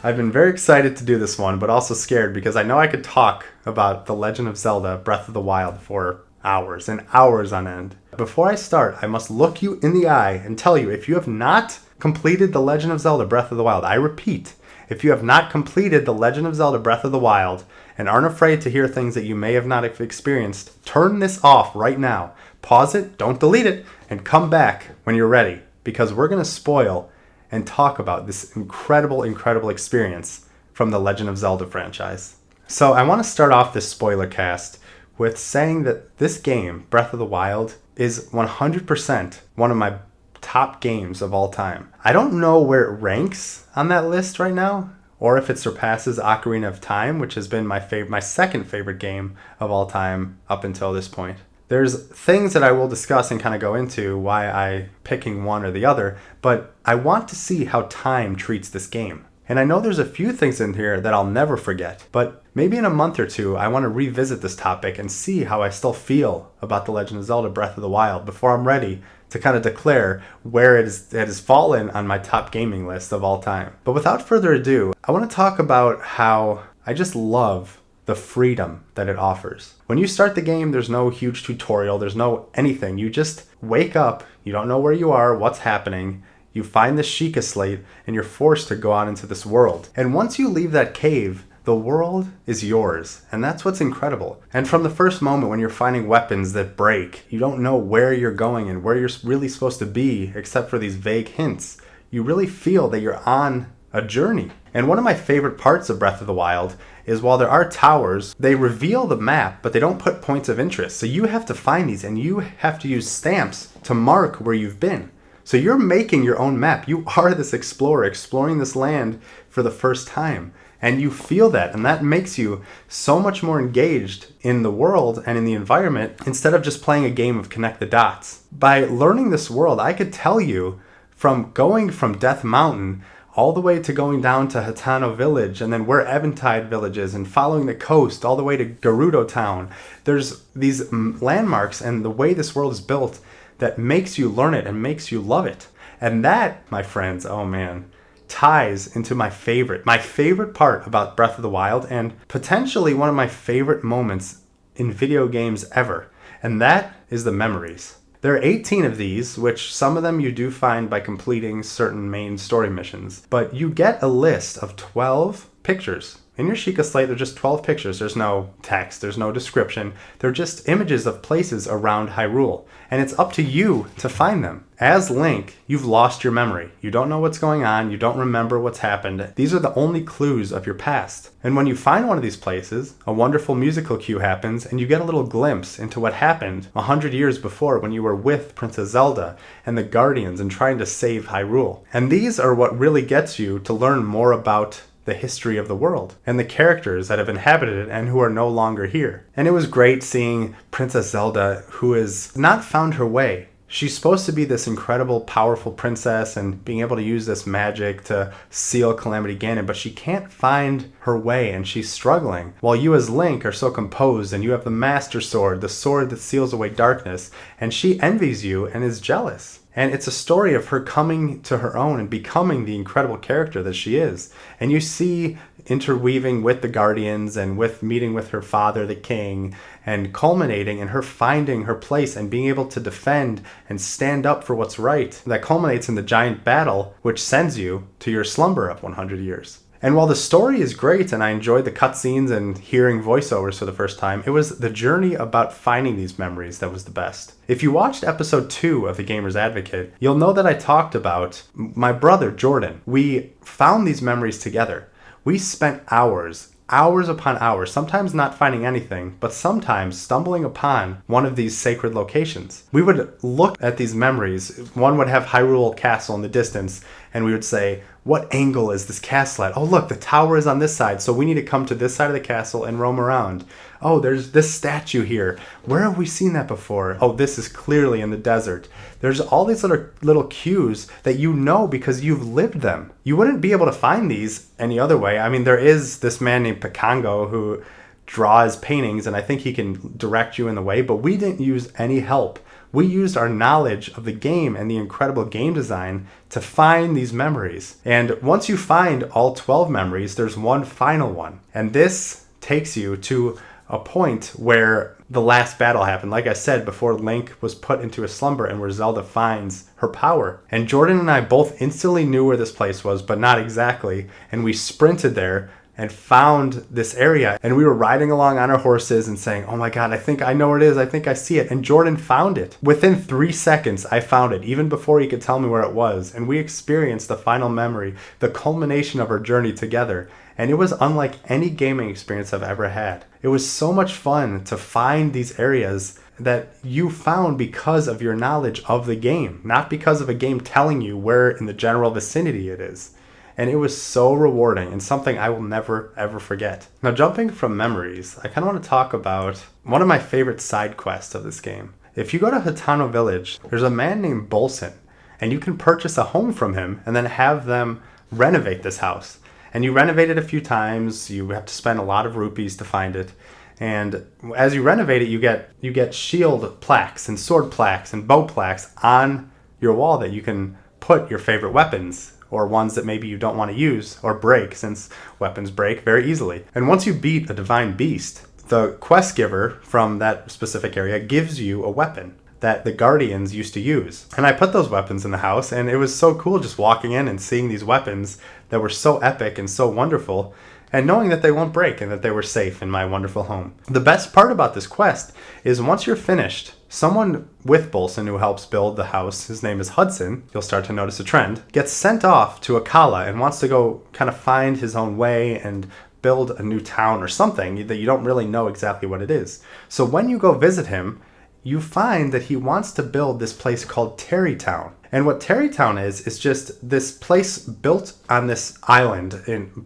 I've been very excited to do this one, but also scared because I know I could talk about The Legend of Zelda Breath of the Wild for hours and hours on end. Before I start, I must look you in the eye and tell you, if you have not completed The Legend of Zelda Breath of the Wild, I repeat, if you have not completed The Legend of Zelda Breath of the Wild and aren't afraid to hear things that you may have not experienced, turn this off right now. Pause it, don't delete it, and come back when you're ready, because we're going to spoil and talk about this incredible experience from the Legend of Zelda franchise. So I want to start off this spoiler cast with saying that this game, Breath of the Wild, is 100% one of my top games of all time. I don't know where it ranks on that list right now, or if it surpasses Ocarina of Time, which has been my second favorite game of all time up until this point. There's things that I will discuss and kind of go into why I'm picking one or the other, but I want to see how time treats this game. And I know there's a few things in here that I'll never forget, but maybe in a month or two, I want to revisit this topic and see how I still feel about The Legend of Zelda Breath of the Wild before I'm ready to kind of declare where it has fallen on my top gaming list of all time. But without further ado, I want to talk about how I just love the freedom that it offers. When you start the game, there's no huge tutorial, there's no anything. You just wake up, you don't know where you are, what's happening, you find the Sheikah Slate, and you're forced to go out into this world. And once you leave that cave, the world is yours, and that's what's incredible. And from the first moment when you're finding weapons that break, you don't know where you're going and where you're really supposed to be, except for these vague hints. You really feel that you're on a journey. And one of my favorite parts of Breath of the Wild is while there are towers, they reveal the map, but they don't put points of interest. So you have to find these, and you have to use stamps to mark where you've been. So you're making your own map. You are this explorer exploring this land for the first time. And you feel that, and that makes you so much more engaged in the world and in the environment instead of just playing a game of connect the dots. By learning this world, I could tell you from going from Death Mountain all the way to going down to Hatano Village, and then where Eventide Village is, and following the coast all the way to Gerudo Town. There's these landmarks and the way this world is built that makes you learn it and makes you love it. And that, my friends, oh man, ties into my favorite part about Breath of the Wild, and potentially one of my favorite moments in video games ever. And that is the memories. There are 18 of these, which some of them you do find by completing certain main story missions. But you get a list of 12 pictures. In your Sheikah Slate, there are just 12 pictures. There's no text, there's no description. They're just images of places around Hyrule. And it's up to you to find them. As Link, you've lost your memory. You don't know what's going on, you don't remember what's happened. These are the only clues of your past. And when you find one of these places, a wonderful musical cue happens, and you get a little glimpse into what happened 100 years before when you were with Princess Zelda and the Guardians and trying to save Hyrule. And these are what really gets you to learn more about the history of the world and the characters that have inhabited it and who are no longer here. And it was great seeing Princess Zelda, who has not found her way. She's supposed to be this incredible, powerful princess and being able to use this magic to seal Calamity Ganon, but she can't find her way and she's struggling. While you as Link are so composed and you have the Master Sword, the sword that seals away darkness, and she envies you and is jealous. And it's a story of her coming to her own and becoming the incredible character that she is. And you see interweaving with the Guardians and with meeting with her father, the king, and culminating in her finding her place and being able to defend and stand up for what's right. That culminates in the giant battle, which sends you to your slumber of 100 years. And while the story is great and I enjoyed the cutscenes and hearing voiceovers for the first time, it was the journey about finding these memories that was the best. If you watched episode 2 of The Gamer's Advocate, you'll know that I talked about my brother Jordan. We found these memories together. We spent hours upon hours, sometimes not finding anything, but sometimes stumbling upon one of these sacred locations. We would look at these memories. One would have Hyrule Castle in the distance, and we would say, what angle is this castle at? Oh, look, the tower is on this side, so we need to come to this side of the castle and roam around. Oh, there's this statue here. Where have we seen that before? Oh, this is clearly in the desert. There's all these little cues that you know because you've lived them. You wouldn't be able to find these any other way. I mean, there is this man named Picango who draws paintings, and I think he can direct you in the way, but we didn't use any help We used our knowledge of the game and the incredible game design to find these memories. And once you find all 12 memories, there's one final one. And this takes you to a point where the last battle happened. Like I said, before Link was put into a slumber and where Zelda finds her power. And Jordan and I both instantly knew where this place was, but not exactly. And we sprinted there and found this area. And we were riding along on our horses and saying, oh my God, I think I know where it is. I think I see it. And Jordan found it. Within 3 seconds, I found it, even before he could tell me where it was. And we experienced the final memory, the culmination of our journey together. And it was unlike any gaming experience I've ever had. It was so much fun to find these areas that you found because of your knowledge of the game, not because of a game telling you where in the general vicinity it is. And it was so rewarding and something I will never, ever forget. Now, jumping from memories, I kind of want to talk about one of my favorite side quests of this game. If you go to Hitano Village, there's a man named Bolson, and you can purchase a home from him and then have them renovate this house. And you renovate it a few times. You have to spend a lot of rupees to find it. And as you renovate it, you get shield plaques and sword plaques and bow plaques on your wall that you can put your favorite weapons, or ones that maybe you don't want to use or break, since weapons break very easily. And once you beat a divine beast, the quest giver from that specific area gives you a weapon that the Guardians used to use. And I put those weapons in the house, and it was so cool just walking in and seeing these weapons that were so epic and so wonderful, and knowing that they won't break and that they were safe in my wonderful home. The best part about this quest is once you're finished, someone with Bolson who helps build the house, his name is Hudson, you'll start to notice a trend, gets sent off to Akala and wants to go kind of find his own way and build a new town or something that you don't really know exactly what it is. So when you go visit him, you find that he wants to build this place called Tarrytown. And what Tarrytown is just this place built on this island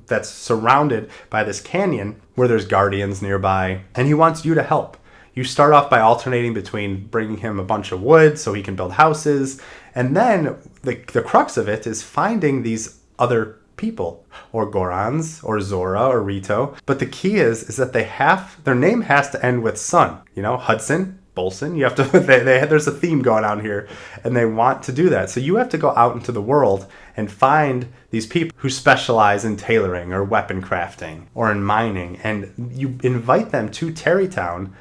that's surrounded by this canyon where there's guardians nearby, and he wants you to help. You start off by alternating between bringing him a bunch of wood so he can build houses, and then the crux of it is finding these other people, or Gorons, or Zora, or Rito. But the key is that their name has to end with son. You know, Hudson, Bolson, you have to, there's a theme going on here, and they want to do that. So you have to go out into the world and find these people who specialize in tailoring or weapon crafting or in mining, and you invite them to Tarrytown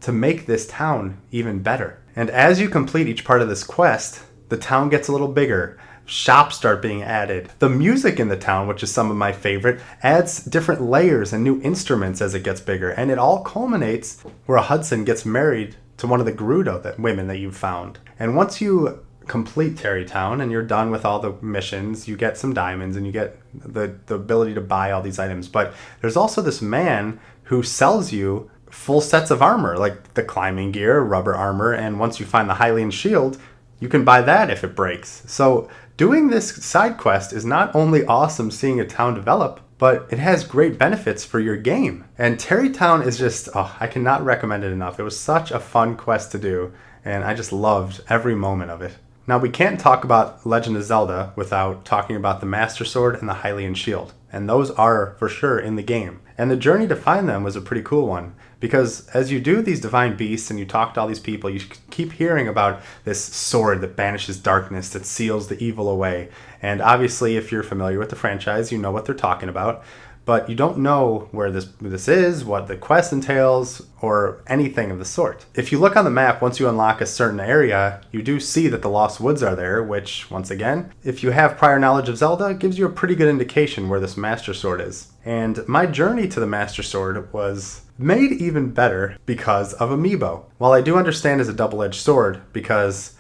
to make this town even better. And as you complete each part of this quest, the town gets a little bigger. Shops start being added. The music in the town, which is some of my favorite, adds different layers and new instruments as it gets bigger. And it all culminates where Hudson gets married to one of the Gerudo women that you've found. And once you complete Tarrytown and you're done with all the missions, you get some diamonds and you get the ability to buy all these items. But there's also this man who sells you full sets of armor, like the climbing gear, rubber armor, and once you find the Hylian shield, you can buy that if it breaks. So doing this side quest is not only awesome seeing a town develop, but it has great benefits for your game. And Tarrytown is just, I cannot recommend it enough. It was such a fun quest to do, and I just loved every moment of it. Now, we can't talk about Legend of Zelda without talking about the Master Sword and the Hylian shield. And those are, for sure, in the game. And the journey to find them was a pretty cool one, because as you do these divine beasts and you talk to all these people, you keep hearing about this sword that banishes darkness, that seals the evil away. And obviously, if you're familiar with the franchise, you know what they're talking about. But you don't know where this is, what the quest entails, or anything of the sort. If you look on the map, once you unlock a certain area, you do see that the Lost Woods are there, which, once again, if you have prior knowledge of Zelda, gives you a pretty good indication where this Master Sword is. And my journey to the Master Sword was made even better because of Amiibo. While I do understand it's a double-edged sword, because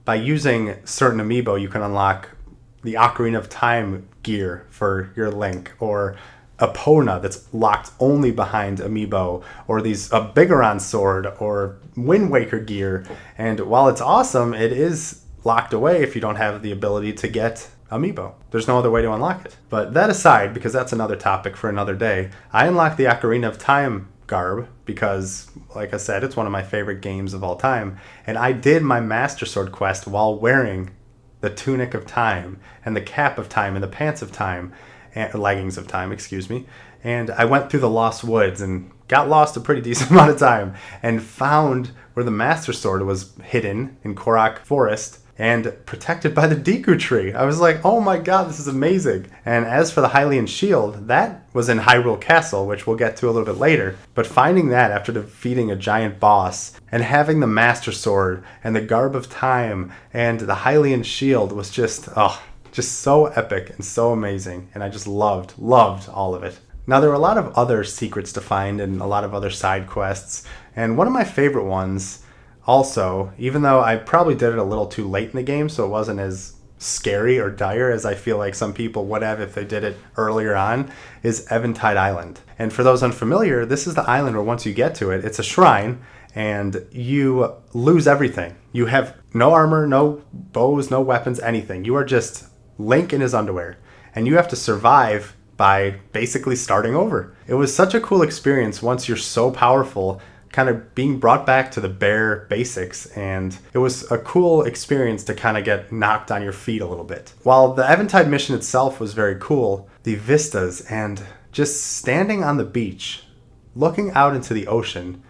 by using certain Amiibo, you can unlock the Ocarina of Time gear for your Link, or Epona that's locked only behind Amiibo, or a Bigoron sword, or Wind Waker gear. And while it's awesome, it is locked away if you don't have the ability to get Amiibo. There's no other way to unlock it. But that aside, because that's another topic for another day, I unlocked the Ocarina of Time garb because, like I said, it's one of my favorite games of all time. And I did my Master Sword quest while wearing the Tunic of Time and the Cap of Time and the Pants of Time, leggings of time, excuse me. and I went through the Lost Woods and got lost a pretty decent amount of time and found where the Master Sword was hidden in Korok Forest and protected by the Deku Tree. I was like, oh my god, this is amazing. And as for the Hylian Shield, that was in Hyrule Castle, which we'll get to a little bit later. But finding that after defeating a giant boss and having the Master Sword and the Garb of Time and the Hylian Shield was just so epic and so amazing. And I just loved all of it. Now, there were a lot of other secrets to find and a lot of other side quests. And one of my favorite ones also, even though I probably did it a little too late in the game, so it wasn't as scary or dire as I feel like some people would have if they did it earlier on, is Eventide Island. And for those unfamiliar, this is the island where once you get to it, it's a shrine, and you lose everything. You have no armor, no bows, no weapons, anything. You are just Link in his underwear, and you have to survive by basically starting over. It was such a cool experience once you're so powerful, kind of being brought back to the bare basics, and it was a cool experience to kind of get knocked on your feet a little bit. While the Eventide mission itself was very cool, the vistas and just standing on the beach, looking out into the ocean,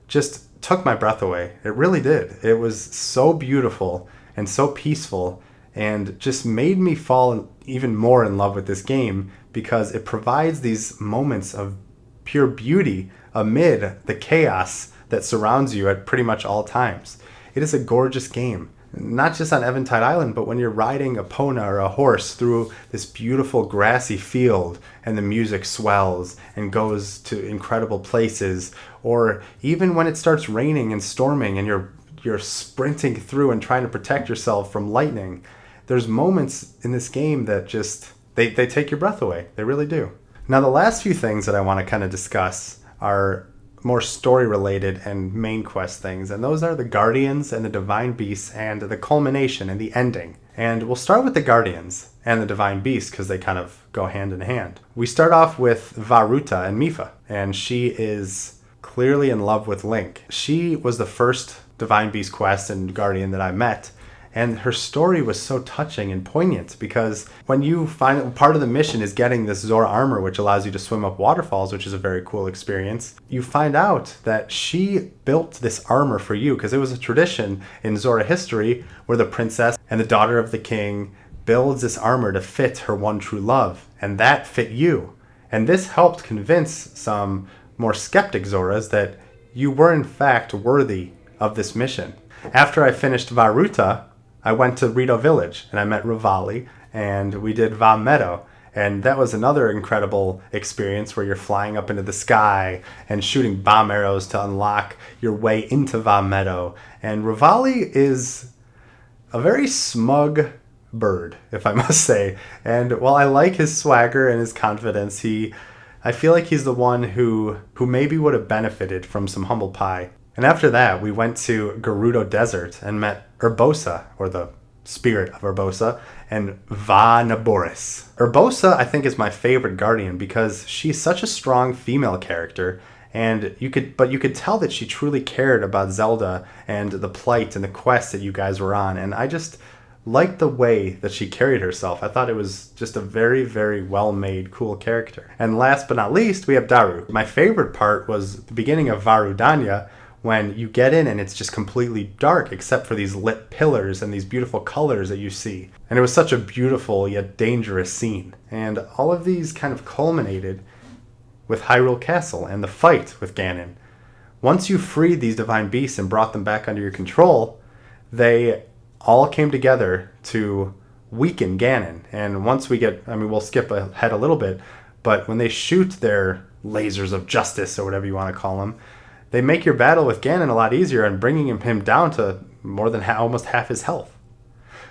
just took my breath away. It really did. It was so beautiful and so peaceful and just made me fall even more in love with this game because it provides these moments of pure beauty amid the chaos that surrounds you at pretty much all times. It is a gorgeous game, not just on Eventide Island, but when you're riding a Pona or a horse through this beautiful grassy field and the music swells and goes to incredible places, or even when it starts raining and storming and you're sprinting through and trying to protect yourself from lightning. There's moments in this game that just, they take your breath away. They really do. Now, the last few things that I want to kind of discuss are more story related and main quest things, and those are the Guardians and the Divine Beasts and the culmination and the ending. And we'll start with the Guardians and the Divine Beasts because they kind of go hand in hand. We start off with Varuta and Mipha, and she is clearly in love with Link. She was the first Divine Beast quest and Guardian that I met, and her story was so touching and poignant because when you find part of the mission is getting this Zora armor, which allows you to swim up waterfalls, which is a very cool experience, you find out that she built this armor for you because it was a tradition in Zora history where the princess and the daughter of the king builds this armor to fit her one true love, and that fit you. And this helped convince some more skeptic Zoras that you were in fact worthy of this mission. After I finished Varuta, I went to Rito Village and I met Rivali and we did Va Meadow, and that was another incredible experience where you're flying up into the sky and shooting bomb arrows to unlock your way into Va Meadow. And Rivali is a very smug bird, if I must say, and while I like his swagger and his confidence, I feel like he's the one who maybe would have benefited from some humble pie. And after that, we went to Gerudo Desert and met Urbosa, or the spirit of Urbosa, and Va Naboris. Urbosa, I think, is my favorite Guardian because she's such a strong female character, and you could tell that she truly cared about Zelda and the plight and the quest that you guys were on, and I just liked the way that she carried herself. I thought it was just a very, very well-made, cool character. And last but not least, we have Daru. My favorite part was the beginning of Varudanya, when you get in and it's just completely dark except for these lit pillars and these beautiful colors that you see. And it was such a beautiful yet dangerous scene. And all of these kind of culminated with Hyrule Castle and the fight with Ganon. Once you freed these divine beasts and brought them back under your control, they all came together to weaken Ganon. And once we'll skip ahead a little bit, but when they shoot their lasers of justice, or whatever you want to call them, they make your battle with Ganon a lot easier and bringing him down to more than almost half his health.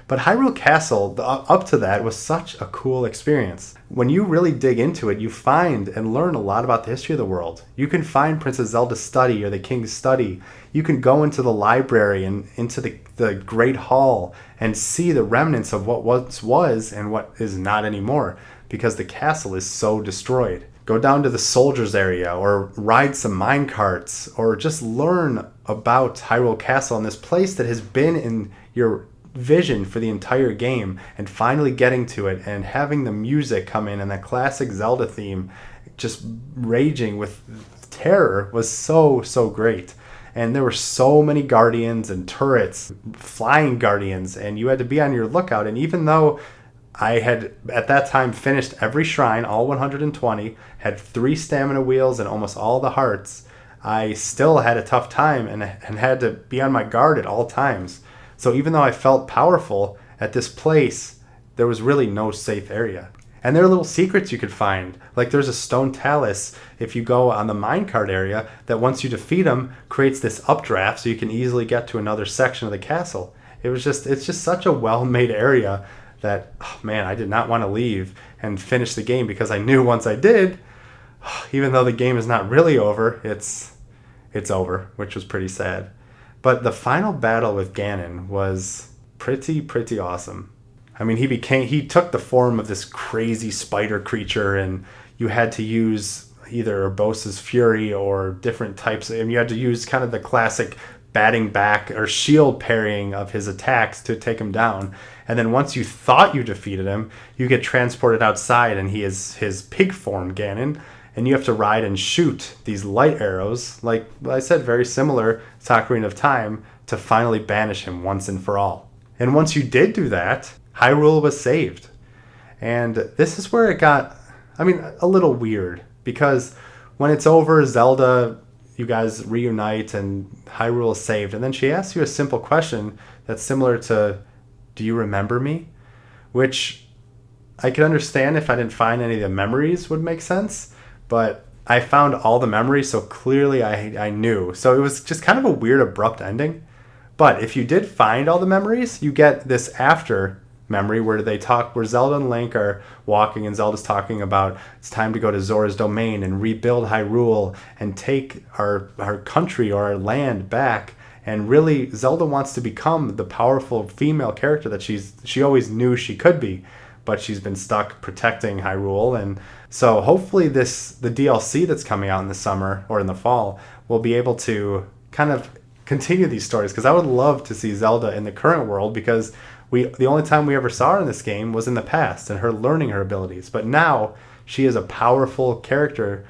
But Hyrule Castle, up to that, was such a cool experience. When you really dig into it, you find and learn a lot about the history of the world. You can find Princess Zelda's study or the King's study. You can go into the library and into the Great Hall and see the remnants of what once was and what is not anymore, because the castle is so destroyed. Go down to the soldiers area or ride some mine carts or just learn about Hyrule Castle and this place that has been in your vision for the entire game, and finally getting to it and having the music come in and that classic Zelda theme just raging with terror was so great. And there were so many guardians and turrets, flying guardians, and you had to be on your lookout. And even though I had at that time finished every shrine, all 120, had 3 stamina wheels and almost all the hearts, I still had a tough time and had to be on my guard at all times. So even though I felt powerful at this place, there was really no safe area. And there are little secrets you could find. Like there's a stone talus if you go on the minecart area that once you defeat them creates this updraft so you can easily get to another section of the castle. It's just such a well-made area that, oh man, I did not want to leave and finish the game because I knew once I did, even though the game is not really over, it's over, which was pretty sad. But the final battle with Ganon was pretty awesome. I mean, he took the form of this crazy spider creature, and you had to use either Urbosa's Fury or different types, and you had to use kind of the classic batting back or shield parrying of his attacks to take him down. And then once you thought you defeated him, you get transported outside, and he is his pig form, Ganon, and you have to ride and shoot these light arrows, like I said, very similar to Ocarina of Time, to finally banish him once and for all. And once you did do that, Hyrule was saved. And this is where it got, a little weird. Because when it's over, Zelda, you guys reunite and Hyrule is saved. And then she asks you a simple question that's similar to, do you remember me? Which I could understand if I didn't find any of the memories would make sense. But I found all the memories, so clearly I knew. So it was just kind of a weird, abrupt ending. But if you did find all the memories, you get this after memory where Zelda and Link are walking and Zelda's talking about it's time to go to Zora's domain and rebuild Hyrule and take our country or our land back. And really, Zelda wants to become the powerful female character that she always knew she could be, but she's been stuck protecting Hyrule. And so hopefully the DLC that's coming out in the summer or in the fall will be able to kind of continue these stories, because I would love to see Zelda in the current world, because the only time we ever saw her in this game was in the past and her learning her abilities. But now she is a powerful character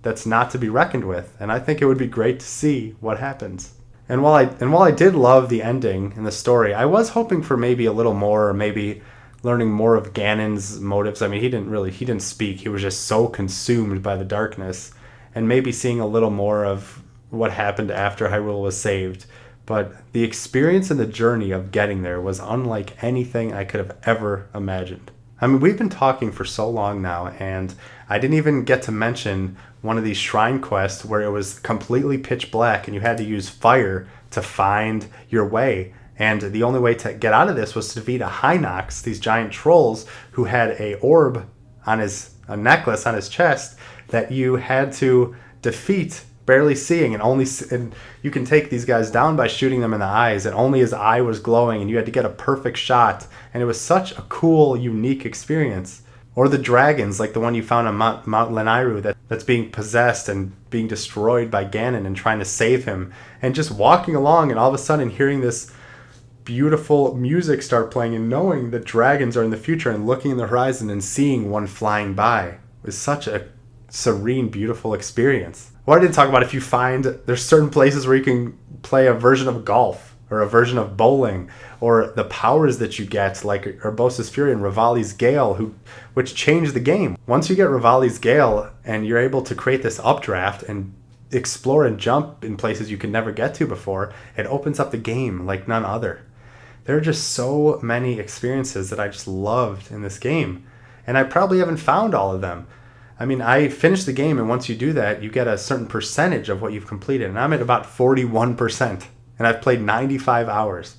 that's not to be reckoned with, and I think it would be great to see what happens. And while I did love the ending and the story, I was hoping for maybe a little more, or maybe learning more of Ganon's motives. I mean, he didn't speak. He was just so consumed by the darkness, and maybe seeing a little more of what happened after Hyrule was saved. But the experience and the journey of getting there was unlike anything I could have ever imagined. I mean, we've been talking for so long now, and I didn't even get to mention one of these shrine quests where it was completely pitch black and you had to use fire to find your way. And the only way to get out of this was to defeat a Hinox, these giant trolls who had a orb on a necklace on his chest that you had to defeat, barely seeing, and you can take these guys down by shooting them in the eyes, and only his eye was glowing, and you had to get a perfect shot. And it was such a cool, unique experience. Or the dragons, like the one you found on Mount Lanairu that's being possessed and being destroyed by Ganon and trying to save him. And just walking along and all of a sudden hearing this beautiful music start playing and knowing that dragons are in the future and looking in the horizon and seeing one flying by was such a serene, beautiful experience. What I didn't talk about, if you find there's certain places where you can play a version of golf or a version of bowling, or the powers that you get, like Urbosa's Fury and Rivali's Gale, which changed the game. Once you get Rivali's Gale and you're able to create this updraft and explore and jump in places you could never get to before, it opens up the game like none other. There are just so many experiences that I just loved in this game, and I probably haven't found all of them. I mean, I finished the game, and once you do that, you get a certain percentage of what you've completed, and I'm at about 41%, and I've played 95 hours.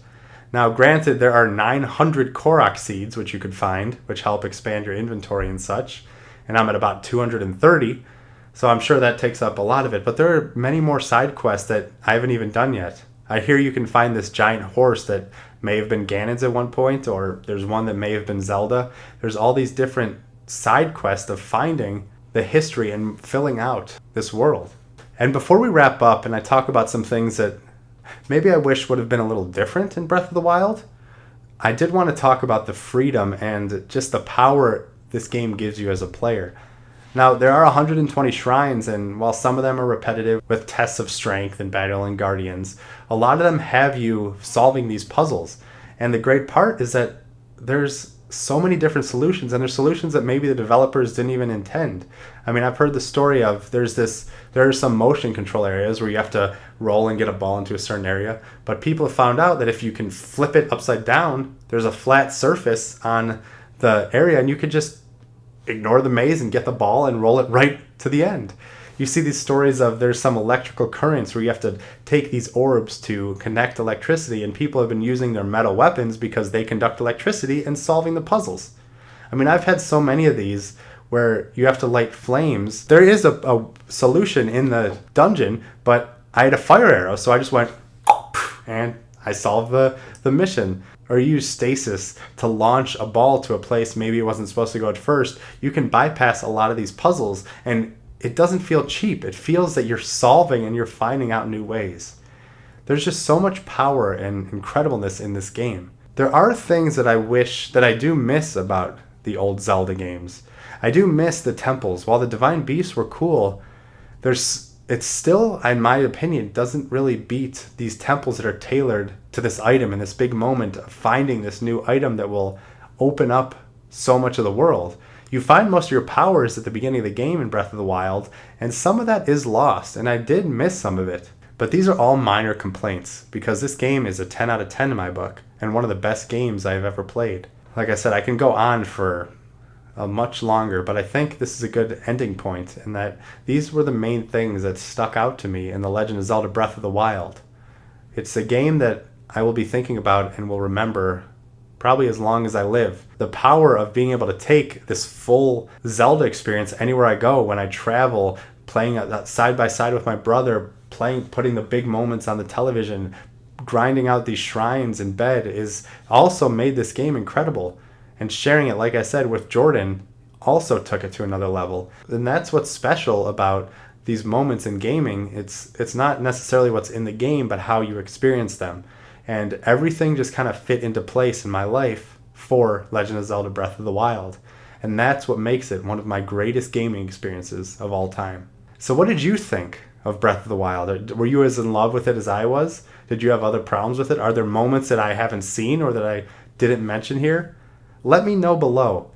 Now, granted, there are 900 Korok seeds, which you could find, which help expand your inventory and such, and I'm at about 230, so I'm sure that takes up a lot of it, but there are many more side quests that I haven't even done yet. I hear you can find this giant horse that may have been Ganon's at one point, or there's one that may have been Zelda. There's all these different side quests of finding the history and filling out this world. And before we wrap up and I talk about some things that maybe I wish would have been a little different in Breath of the Wild, I did want to talk about the freedom and just the power this game gives you as a player. Now, there are 120 shrines, and while some of them are repetitive with tests of strength and battling guardians, a lot of them have you solving these puzzles. And the great part is that there's so many different solutions, and there's solutions that maybe the developers didn't even intend. I mean, I've heard the story of there are some motion control areas where you have to roll and get a ball into a certain area, but people have found out that if you can flip it upside down, there's a flat surface on the area, and you could just ignore the maze and get the ball and roll it right to the end. You see these stories of there's some electrical currents where you have to take these orbs to connect electricity, and people have been using their metal weapons because they conduct electricity and solving the puzzles. I mean, I've had so many of these where you have to light flames. There is a solution in the dungeon, but I had a fire arrow, so I just went and I solved the mission. Or you use stasis to launch a ball to a place maybe it wasn't supposed to go at first. You can bypass a lot of these puzzles, and it doesn't feel cheap. It feels that you're solving and you're finding out new ways. There's just so much power and incredibleness in this game. There are things that I do miss about the old Zelda games. I do miss the temples. While the Divine Beasts were cool, it's still, in my opinion, doesn't really beat these temples that are tailored to this item and this big moment of finding this new item that will open up so much of the world. You find most of your powers at the beginning of the game in Breath of the Wild, and some of that is lost, and I did miss some of it. But these are all minor complaints, because this game is a 10 out of 10 in my book, and one of the best games I've ever played. Like I said, I can go on for much longer, but I think this is a good ending point, in that these were the main things that stuck out to me in The Legend of Zelda Breath of the Wild. It's a game that I will be thinking about and will remember probably as long as I live. The power of being able to take this full Zelda experience anywhere I go, when I travel, playing side by side with my brother, putting the big moments on the television, grinding out these shrines in bed, is also made this game incredible. And sharing it, like I said, with Jordan also took it to another level. And that's what's special about these moments in gaming. It's not necessarily what's in the game, but how you experience them. And everything just kind of fit into place in my life for Legend of Zelda Breath of the Wild. And that's what makes it one of my greatest gaming experiences of all time. So what did you think of Breath of the Wild? Were you as in love with it as I was? Did you have other problems with it? Are there moments that I haven't seen or that I didn't mention here? Let me know below.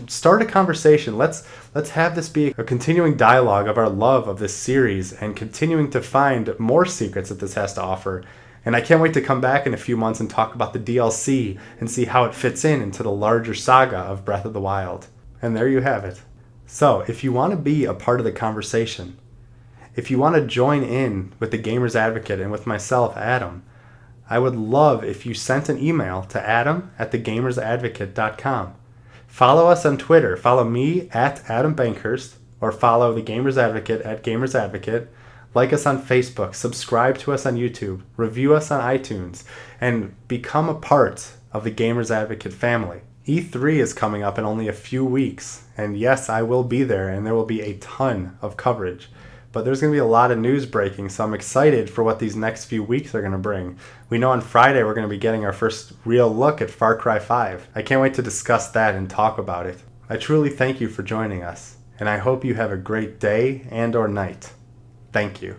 Start a conversation. Let's have this be a continuing dialogue of our love of this series and continuing to find more secrets that this has to offer. And I can't wait to come back in a few months and talk about the DLC and see how it fits into the larger saga of Breath of the Wild. And there you have it. So, if you want to be a part of the conversation, if you want to join in with the Gamer's Advocate and with myself, Adam, I would love if you sent an email to adam@thegamersadvocate.com. Follow us on Twitter. Follow me @AdamBankhurst, or follow the Gamer's Advocate @GamersAdvocate. Like us on Facebook, subscribe to us on YouTube, review us on iTunes, and become a part of the Gamers Advocate family. E3 is coming up in only a few weeks, and yes, I will be there, and there will be a ton of coverage. But there's going to be a lot of news breaking, so I'm excited for what these next few weeks are going to bring. We know on Friday we're going to be getting our first real look at Far Cry 5. I can't wait to discuss that and talk about it. I truly thank you for joining us, and I hope you have a great day and or night. Thank you.